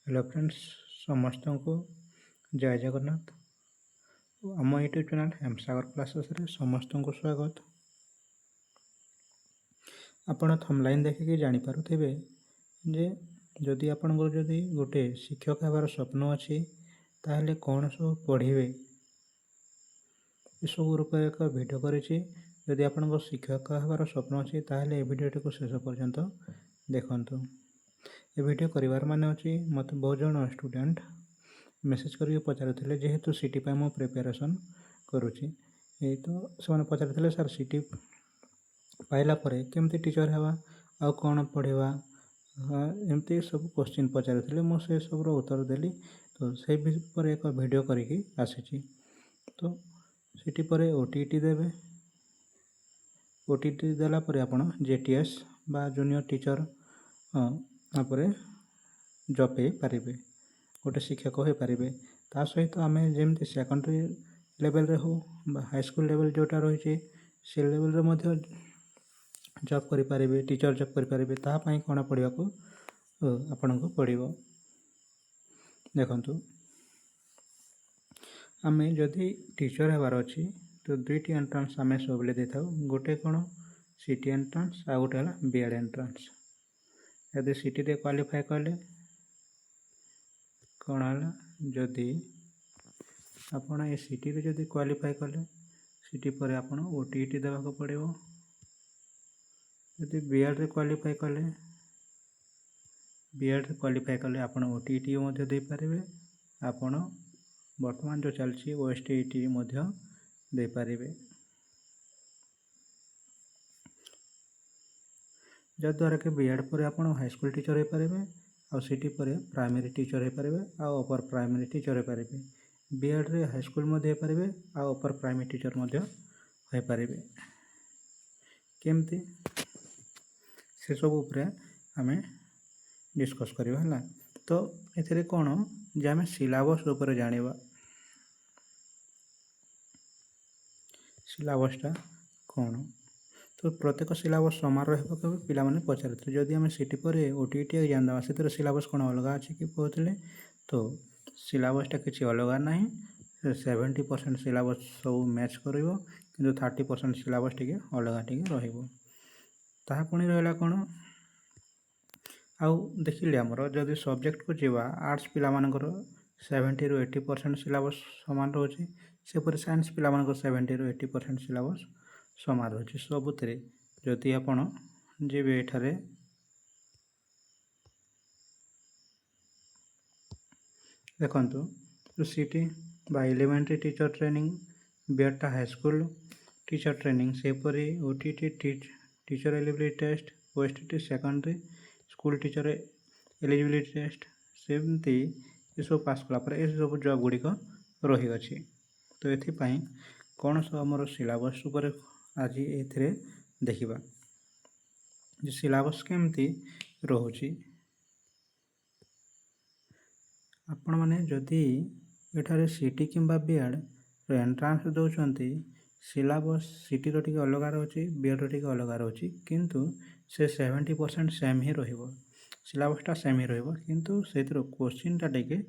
Hello friends समस्त को जय जगन्नाथ आम यूट्यूब चैनल हेमसागर क्लासेस रे समस्त को स्वागत। आपण थंबनेल देखिए जानीपारे जे जदि आपंकर जदि गोटे शिक्षक हबार स्वप्न अच्छी ताहले कौन सब पढ़े सब रूप एक भिडियो करी आपण शिक्षक हबार स्वप्न अच्छी ताहले भिडियोटी को शेष पर्यंत देखंतु। ए भिडियो करिवार माने अछि मत बहुत जन स्टूडेंट मेसेज करके पचारुले जेहेतु सीटी पे मु प्रिपरेशन करुच्ची तो से पचारुले सर सीटी पाइला परे केमती टीचर हेबा आ कौन पढ़ेवा एमती सब क्वेश्चन पचारुले मु से सब उत्तर देली। तो से पर एक वीडियो करके आसी तो सीटी परे ओटीटी देवे। ओटीटी देला परे आपण जेटीएस बा जूनियर टीचर तापरे जॉब पारे गोटे शिक्षक हो पारे। ता सहित आम जमी सेकेंडरी लेवल रे हो हाई स्कूल लेवल जोटा रही से लेवल रे जॉब करें टीचर जॉब करें तापाई कौन पढ़ा को आपण को पड़ो। देखु आम जदि टीचर हबार अच्छी तो दुईटी एंट्रांस आम सब दे था गोटे कौन सीटी एंट्रांस आ गोटे है बीएड एंट्रांस। यदि सीटी रे क्वालिफाई कले कौन है जदि आपण ए सीटी रे जदि क्वालिफाई कले सीटी पर आपण ओटीटी देवाक पड़ो। यदि बीएड रे क्वालिफाई कले बीएड रे क्वालिफाई कले आपण ओटीटी मध्य दे पारिबे। आपण वर्तमान जो चलछि ओएसटीटी मध्य दे पारिबे जद्वारा कि बीएड पर आपण हाई स्कूल टीचर हो पारे आ सीटी पर प्राइमरी टीचर हो पारे आ अपर प्राइमरी टीचर हो पारे। बीएड रे हाई स्कूल मध्य हो पारे आ अपर प्राइमरी टीचर मध्य हो पारे। केमती से सब उपरे आमे डिस्कस करबा हला। तो एथिरे कोन जे आमे सिलेबस ऊपर जानिबा सिलेबसटा कौन। तो प्रत्येक सिलेबस समान रहा पे मैंने पचारे जदि आम सीटी पर ओटीटी एग्जाम देवा से सिलेबस कौन अलग अच्छे कि कहते तो सिलेबसटा किसी अलग ना 70% सिलेबस सब मैच कर कि 30% सिलेबस टी अलग टी रुणी रहा कौन आउ देखिले आमर जदि सब्जेक्ट को जीवा आर्ट्स पिला 70 ରୁ 80% सिलेबस सामान रोचे सेपरी साइंस पिला 70 ରୁ 80% सिलेबस सामान रोचे सबुतरे जदि आपण जीवे एठारे देखु सीटी बा एलिमेंटरी टीचर ट्रेनिंग बीएडटा हाई स्कूल टीचर ट्रेनिंग सेपरी OTT teacher eligibility test OSTT secondary school teacher eligibility test सेमती ये सब पास कलापर ये सब जॉब गुड़िक रही अछि। तो ये कौन सब आमर सिलेबस उपर आज ये देखा सिलेबस केमती रोचे आपण मैंने जदि एठारे सीटी किंबा बीएड एंट्रांस दौरान सिलेबस सीटी रो टिके अलग रोचे बीएड रो टिके अलग रोचे किंतु से 70% सेम ही रहिबो सिलेबसटा सेम ही रहिबो किंतु से क्वेश्चनटा टिके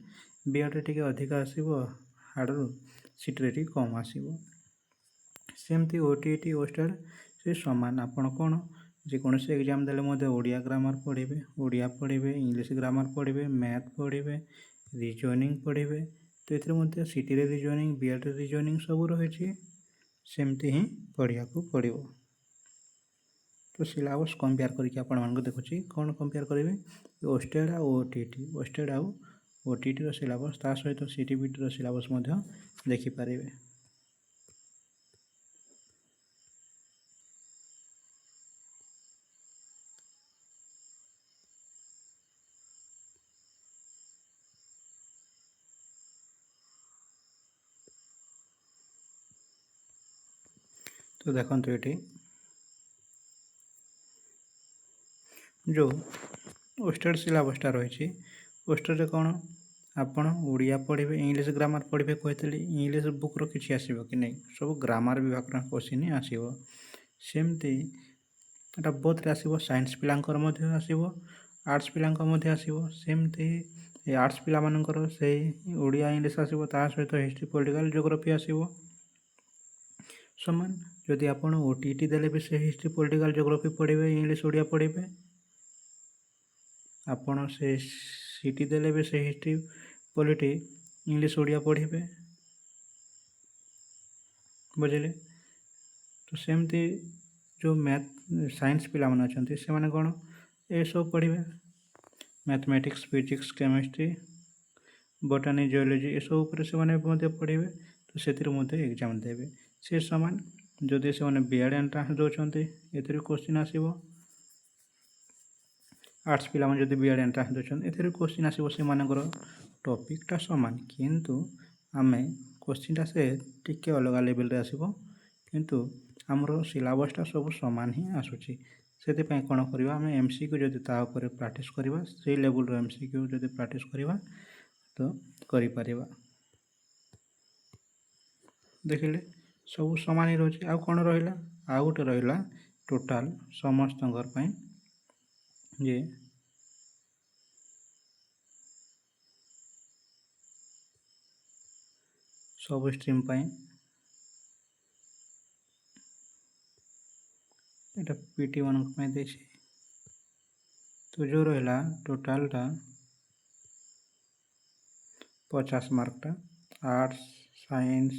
बीएड रे टिके अधिक आसीबो हार्ड सीटी रे टिके कम आसीबो। सेमती ओटीटी ओस्टेड से समान आपण कौन जेकोसी एग्जाम देले मध्य ओडिया ग्रामर पढ़े ओडिया पढ़े इंग्लिश ग्रामर पढ़े मैथ पढ़े रिजनिंग पढ़े। तो ये सीटी रे रिजनिंग बीएड रे रिजनिंग सब रही सेमती ही पढ़ा को पड़ो। तो सिलेबस कंपेयर करके आपण देखुची कौन कंपेयर करेंगे ओस्टेड आ ओटीटी ओस्टेड आ ओटीटी रो सिलेबस ता सहित सीटी बीटी रो सिलेबस देखिपारे। तो देखो ये जो ओस्टेड सिलेबसटा रही ओस्टेड कौन आपण ओडिया पढ़े इंग्लिश ग्रामर पढ़े कहते इंग्लिश बुक रो किसी आसो कि नहीं सब ग्रामर विभाग क्वेश्चन आसो सेमती बोथ रे आसो साइंस पिलांकर आसो आर्ट्स पिलांकर आसो सेमती ଏ ଆର୍ଟ୍ସ ପିଲାମାନଙ୍କର ସେଇ ଓଡ଼ିଆ ଇଂଲିଶ ଆସିବ, ତା ସହିତ ହିଷ୍ଟ୍ରି ପଲିଟିକାଲ ଜିଓଗ୍ରାଫି ଆସିବ ସମାନ। ଯଦି ଆପଣ OTET ଦେଲେ ବି ସେ ହିଷ୍ଟ୍ରି ପଲିଟିକାଲ ଜିଓଗ୍ରାଫି ପଢ଼ିବେ, ଇଂଲିଶ ଓଡ଼ିଆ ପଢ଼ିବେ। ଆପଣ ସେ CT ଦେଲେ ବି ସେ ହିଷ୍ଟ୍ରି ପଲିଟି ଇଂଲିଶ ଓଡ଼ିଆ ପଢ଼ିବେ, ବୁଝିଲେ। ତ ସେମିତି ଯେଉଁ ସାଇନ୍ସ ପିଲାମାନେ ଅଛନ୍ତି ସେମାନେ କ'ଣ ଏସବୁ ପଢ଼ିବେ, mathematics, physics, chemistry, botany, geology ଏସବୁ ଉପରେ ସେମାନେ ମଧ୍ୟ ପଢ଼ିବେ। ତ ସେଥିରୁ ମଧ୍ୟ ଏକ୍ଜାମ୍ ଦେବେ ସେ ସମାନ। ଯଦି ସେମାନେ B.Ed ଏଣ୍ଟ୍ରାନ୍ସ ଦେଉଛନ୍ତି ଏଥିରୁ କ୍ୱେଶ୍ଚିନ୍ ଆସିବ। ଆର୍ଟ୍ସ ପିଲାମାନେ ଯଦି B.Ed ଏଣ୍ଟ୍ରାନ୍ସ ଦେଉଛନ୍ତି ଏଥିରୁ କ୍ୱେଶ୍ଚିନ୍ ଆସିବ। ସେମାନଙ୍କର ଟପିକ୍ଟା ସମାନ, କିନ୍ତୁ ଆମେ କ୍ୱେଶ୍ଚିନ୍ଟା ସେ ଟିକେ ଅଲଗା ଲେଭେଲ୍ରେ ଆସିବ, କିନ୍ତୁ ଆମର ସିଲାବସ୍ଟା ସବୁ ସମାନ ହିଁ ଆସୁଛି। ସେଥିପାଇଁ କ'ଣ କରିବା, ଆମେ MCQ ଯଦି ତା ଉପରେ ପ୍ରାକ୍ଟିସ୍ କରିବା, ସେଇ ଲେଭେଲ୍ର MCQ ଯଦି ପ୍ରାକ୍ଟିସ୍ କରିବା ତ କରିପାରିବା। ଦେଖିଲେ ସବୁ ସମାନ ହିଁ ରହୁଛି। ଆଉ କ'ଣ ରହିଲା, ଆଉ ଗୋଟେ ରହିଲା ଟୋଟାଲ୍ ସମସ୍ତଙ୍କର ପାଇଁ ଯେ ସବୁ ଷ୍ଟ୍ରିମ୍ ପାଇଁ এটা PT ମାନଙ୍କ ପାଇଁ ଦେଇଛି। ତ ଯେଉଁ ରହିଲା ଟୋଟାଲଟା 50 ମାର୍କଟା ଆର୍ଟ୍ସ, ସାଇନ୍ସ,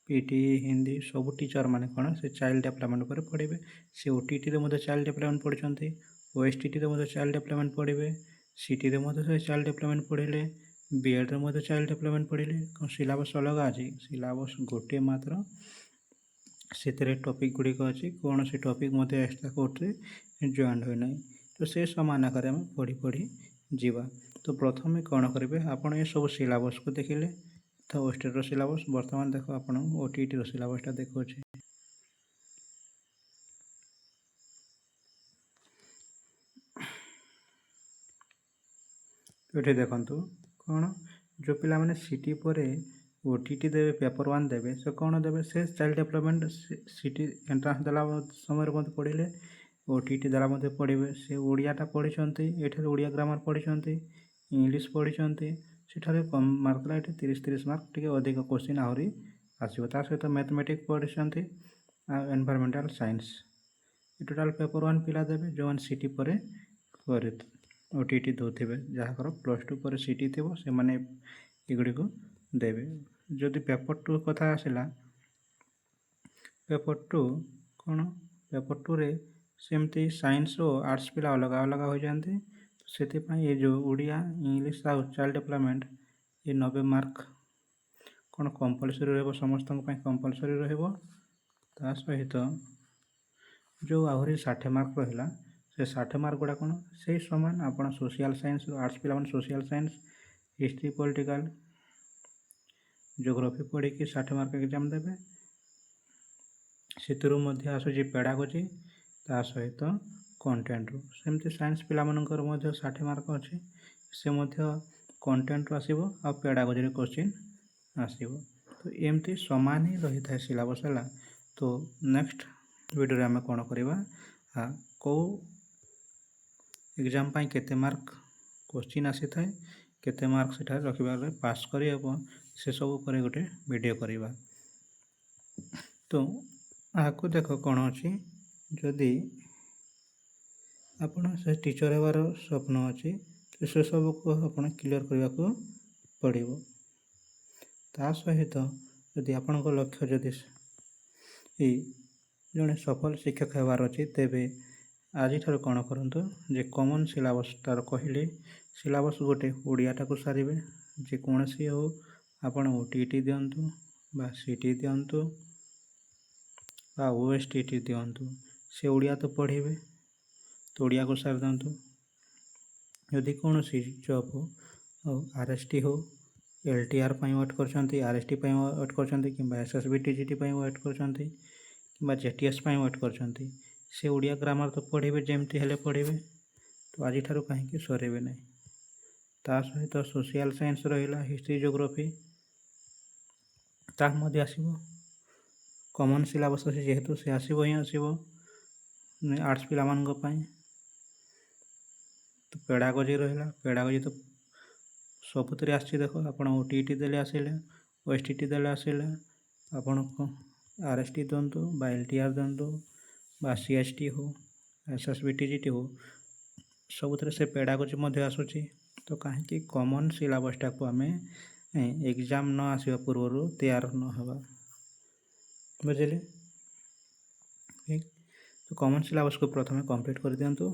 PT, ହିନ୍ଦୀ ସବୁ ଟିଚର ମାନେ କ'ଣ ସେ ଚାଇଲ୍ଡ ଡେଭଲପମେଣ୍ଟ ଉପରେ ପଢ଼ିବେ। ସେ OTETରେ ମଧ୍ୟ ଚାଇଲ୍ଡ ଡେଭଲପମେଣ୍ଟ ପଢ଼ିଛନ୍ତି, OSTTରେ ମଧ୍ୟ ଚାଇଲ୍ଡ ଡେଭଲପମେଣ୍ଟ ପଢ଼ିବେ, CTରେ ମଧ୍ୟ ସେ ଚାଇଲ୍ଡ ଡେଭଲପମେଣ୍ଟ ପଢ଼ିଲେ, B.Edରେ ମଧ୍ୟ ଚାଇଲ୍ଡ ଡେଭଲପମେଣ୍ଟ ପଢ଼ିଲେ। କ'ଣ ସିଲାବସ୍ ଅଲଗା ଅଛି? ସିଲାବସ୍ ଗୋଟିଏ ମାତ୍ର, ସେଥିରେ ଟପିକ୍ ଗୁଡ଼ିକ ଅଛି। କୌଣସି ଟପିକ୍ ମଧ୍ୟ ଏକ୍ସଟ୍ରା କୋର୍ସରେ ଜଏଣ୍ଟ ହୋଇନାହିଁ। ତ ସେ ସମାନ ଆକାରରେ ଆମେ ପଢ଼ି ଯିବା। ତ ପ୍ରଥମେ କ'ଣ କରିବେ, ଆପଣ ଏସବୁ ସିଲାବସ୍କୁ ଦେଖିଲେ। ତ OSTTର ସିଲାବସ୍ ବର୍ତ୍ତମାନ ଦେଖ ଆପଣଙ୍କୁ OTETର ସିଲାବସ୍ଟା ଦେଖାଉଛି। ଏଠି ଦେଖନ୍ତୁ କ'ଣ, ଯେଉଁ ପିଲାମାନେ CT ପରେ OTET ଦେବେ, ପେପର୍ 1 ଦେବେ, ସେ କ'ଣ ଦେବେ, ସେ ଚାଇଲ୍ଡ ଡେଭଲପମେଣ୍ଟ CT ଏଣ୍ଟ୍ରାନ୍ସ ଦେଲା ସମୟରେ ମଧ୍ୟ ପଢ଼ିଲେ, OTET ଦେଲା ମଧ୍ୟ ପଢ଼ିବେ। ସେ ଓଡ଼ିଆଟା ପଢ଼ିଛନ୍ତି, ଏଠାରେ ଓଡ଼ିଆ ଗ୍ରାମାର ପଢ଼ିଛନ୍ତି, ଇଂଲିଶ ପଢ଼ିଛନ୍ତି, ସେଠାରେ କମ୍ ମାର୍କଲା, ଏଠି 30 ମାର୍କ ଟିକେ ଅଧିକ କ୍ୱେଶ୍ଚିନ୍ ଆହୁରି ଆସିବ। ତା ସହିତ ମ୍ୟାଥମେଟିକ୍ସ ପଢ଼ିଛନ୍ତି ଆଉ ଏନଭାରମେଣ୍ଟାଲ ସାଇନ୍ସ। ଏ ଟୋଟାଲ୍ ପେପର୍ 1 ପିଲା ଦେବେ, ଯେଉଁମାନେ CT ପରେ OTET ଦେଉଥିବେ, ଯାହାଙ୍କର +2 ପରେ CT ଥିବ ସେମାନେ ଏଗୁଡ଼ିକୁ ଦେବେ। ଯଦି ପେପର୍ 2 କଥା ଆସିଲା, ପେପର୍ 2 କ'ଣ, ପେପର୍ 2ରେ ସେମିତି ସାଇନ୍ସ ଓ ଆର୍ଟ୍ସ ପିଲା ଅଲଗା ଅଲଗା ହୋଇଯାଆନ୍ତି। ସେଥିପାଇଁ ଏ ଯେଉଁ ଓଡ଼ିଆ, ଇଂଲିଶ ଆଉ ଚାଇଲ୍ଡ ଡେଭଲପମେଣ୍ଟ ଏ 90 ମାର୍କ କ'ଣ କମ୍ପଲସରି ରହିବ, ସମସ୍ତଙ୍କ ପାଇଁ କମ୍ପଲସରି ରହିବ। ତା ସହିତ ଯେଉଁ ଆହୁରି 60 ମାର୍କ ରହିଲା, ସେ 60 ମାର୍କ ଗୁଡ଼ା କ'ଣ ସେଇ ସମାନ। ଆପଣ ସୋସିଆଲ ସାଇନ୍ସ, ଆର୍ଟ୍ସ ପିଲାମାନେ social science, history, political, geography ପଢ଼ିକି 60 ମାର୍କ ଏକ୍ଜାମ୍ ଦେବେ। ସେଥିରୁ ମଧ୍ୟ ଆସୁଛି ପେଡ଼ାଗୋଜି, ତା ସହିତ କଣ୍ଟେଣ୍ଟରୁ। ସେମିତି ସାଇନ୍ସ ପିଲାମାନଙ୍କର ମଧ୍ୟ 60 ମାର୍କ ଅଛି, ସେ ମଧ୍ୟ କଣ୍ଟେଣ୍ଟରୁ ଆସିବ ଆଉ ପେଡ଼ାଗୋଜିରେ କ୍ୱେଶ୍ଚିନ୍ ଆସିବ। ତ ଏମିତି ସମାନ ହିଁ ରହିଥାଏ ସିଲାବସ୍, ହେଲା। ତ ନେକ୍ସଟ ଭିଡ଼ିଓରେ ଆମେ କ'ଣ କରିବା, କେଉଁ ଏକ୍ଜାମ୍ ପାଇଁ କେତେ ମାର୍କ କ୍ୱେଶ୍ଚିନ୍ ଆସିଥାଏ, କେତେ ମାର୍କ ସେଠାରେ ରଖିବାରେ ପାସ୍ କରିହେବ, ସେସବୁ ଉପରେ ଗୋଟେ ଭିଡ଼ିଓ କରିବା। ତ ଆଗକୁ ଦେଖ କ'ଣ ଅଛି, ଯଦି ଆପଣ ସେ ଟିଚର୍ ହେବାର ସ୍ୱପ୍ନ ଅଛି, ସେସବୁକୁ ଆପଣ କ୍ଲିୟର୍ କରିବାକୁ ପଡ଼ିବ। ତା ସହିତ ଯଦି ଆପଣଙ୍କ ଲକ୍ଷ୍ୟ ଯଦି ଜଣେ ସଫଳ ଶିକ୍ଷକ ହେବାର ଅଛି, ତେବେ ଆଜିଠାରୁ କ'ଣ କରନ୍ତୁ, ଯେ କମନ୍ ସିଲାବସ୍ଟାର କହିଲି, ସିଲାବସ୍ ଗୋଟେ ଓଡ଼ିଆଟାକୁ ସାରିବେ। ଯେକୌଣସି ହେଉ, ଆପଣ OTET ଦିଅନ୍ତୁ ବା CT ଦିଅନ୍ତୁ ବା OSTT ଦିଅନ୍ତୁ, ସେ ଓଡ଼ିଆ ତ ପଢ଼ିବେ, ତ ଓଡ଼ିଆକୁ ସାରି ଦିଅନ୍ତୁ। ଯଦି କୌଣସି ଜବ୍ ହଉ, RST ହଉ, LTR ପାଇଁ ୱେଟ୍ କରୁଛନ୍ତି, RST ପାଇଁ ୱେଟ୍ କରୁଛନ୍ତି, କିମ୍ବା SSB TGT ପାଇଁ ୱେଟ୍ କରୁଛନ୍ତି, କିମ୍ବା JTS ପାଇଁ ୱେଟ୍ କରୁଛନ୍ତି, ସେ ଓଡ଼ିଆ ଗ୍ରାମାର ତ ପଢ଼ିବେ, ଯେମିତି ହେଲେ ପଢ଼ିବେ। ତ ଆଜିଠାରୁ କାହିଁକି ସରେଇବେ ନାହିଁ। ତା ସହିତ ସୋସିଆଲ ସାଇନ୍ସ ରହିଲା, ହିଷ୍ଟ୍ରି, ଜିଓଗ୍ରାଫି, ତାହା ମଧ୍ୟ ଆସିବ। କମନ୍ ସିଲାବସ୍ ଅଛି ଯେହେତୁ ସେ ଆସିବ ହିଁ ଆସିବ ଆର୍ଟ୍ସ ପିଲାମାନଙ୍କ ପାଇଁ। ତ ପେଡ଼ାଗୋଜି ରହିଲା, ପେଡ଼ାଗୋଜି ତ ସବୁଥିରେ ଆସିଛି ଦେଖ। ଆପଣ OTET ଦେଲେ ଆସିଲା, OSTT ଦେଲେ ଆସିଲା, ଆପଣ RST ଦିଅନ୍ତୁ ବା LTR ଦିଅନ୍ତୁ ବା CST ହଉ, SSBTGT ହଉ, ସବୁଥିରେ ସେ ପେଡ଼ାଗୋଜି ମଧ୍ୟ ଆସୁଛି। ତ କାହିଁକି କମନ୍ ସିଲାବସ୍ଟାକୁ ଆମେ ଏକ୍ଜାମ୍ ନ ଆସିବା ପୂର୍ବରୁ ତିଆର ନ ହେବା, ବୁଝିଲେ? ଠିକ୍। ତ କମନ୍ ସିଲାବସ୍କୁ ପ୍ରଥମେ କମ୍ପ୍ଲିଟ୍ କରିଦିଅନ୍ତୁ।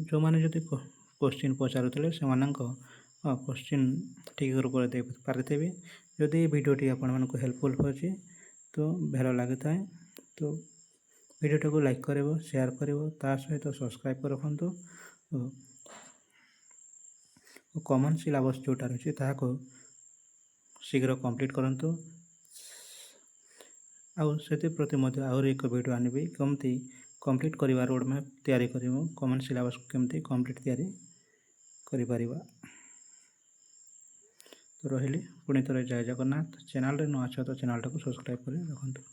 ଯେଉଁମାନେ ଯଦି କୋଶ୍ଚିନ୍ ପଚାରୁଥିଲେ ସେମାନଙ୍କ କୋଶ୍ଚିନ୍ ଠିକ୍ ରୂପରେ ଦେଇପାରିଥିବେ। ଯଦି ଏ ଭିଡ଼ିଓଟି ଆପଣମାନଙ୍କୁ ହେଲ୍ପଫୁଲ୍ ହେଉଛି ତ ଭଲ ଲାଗିଥାଏ ତ ଭିଡ଼ିଓଟାକୁ ଲାଇକ୍ କରିବ, ସେୟାର କରିବ, ତା ସହିତ ସବସ୍କ୍ରାଇବ୍ କରି ରଖନ୍ତୁ। କମନ୍ ସିଲାବସ୍ ଯେଉଁଟା ରହିଛି ତାହାକୁ ଶୀଘ୍ର କମ୍ପ୍ଲିଟ୍ କରନ୍ତୁ। ଆଉ ସେଥିପ୍ରତି ମଧ୍ୟ ଆହୁରି ଏକ ଭିଡ଼ିଓ ଆଣିବି, କେମିତି କମ୍ପ୍ଲିଟ୍ କରିବା ରୋଡ଼ ମ୍ୟାପ୍ ତିଆରି କରିବ, କମନ୍ ସିଲାବସ୍କୁ କେମିତି କମ୍ପ୍ଲିଟ୍ ତିଆରି କରିପାରିବା। ତ ରହିଲି, ପୁଣି ଥରେ ଜୟ ଜଗନ୍ନାଥ। ଚ୍ୟାନେଲରେ ନ ଅଛ ତ ଚ୍ୟାନେଲଟାକୁ ସବସ୍କ୍ରାଇବ୍ କରି ରଖନ୍ତୁ।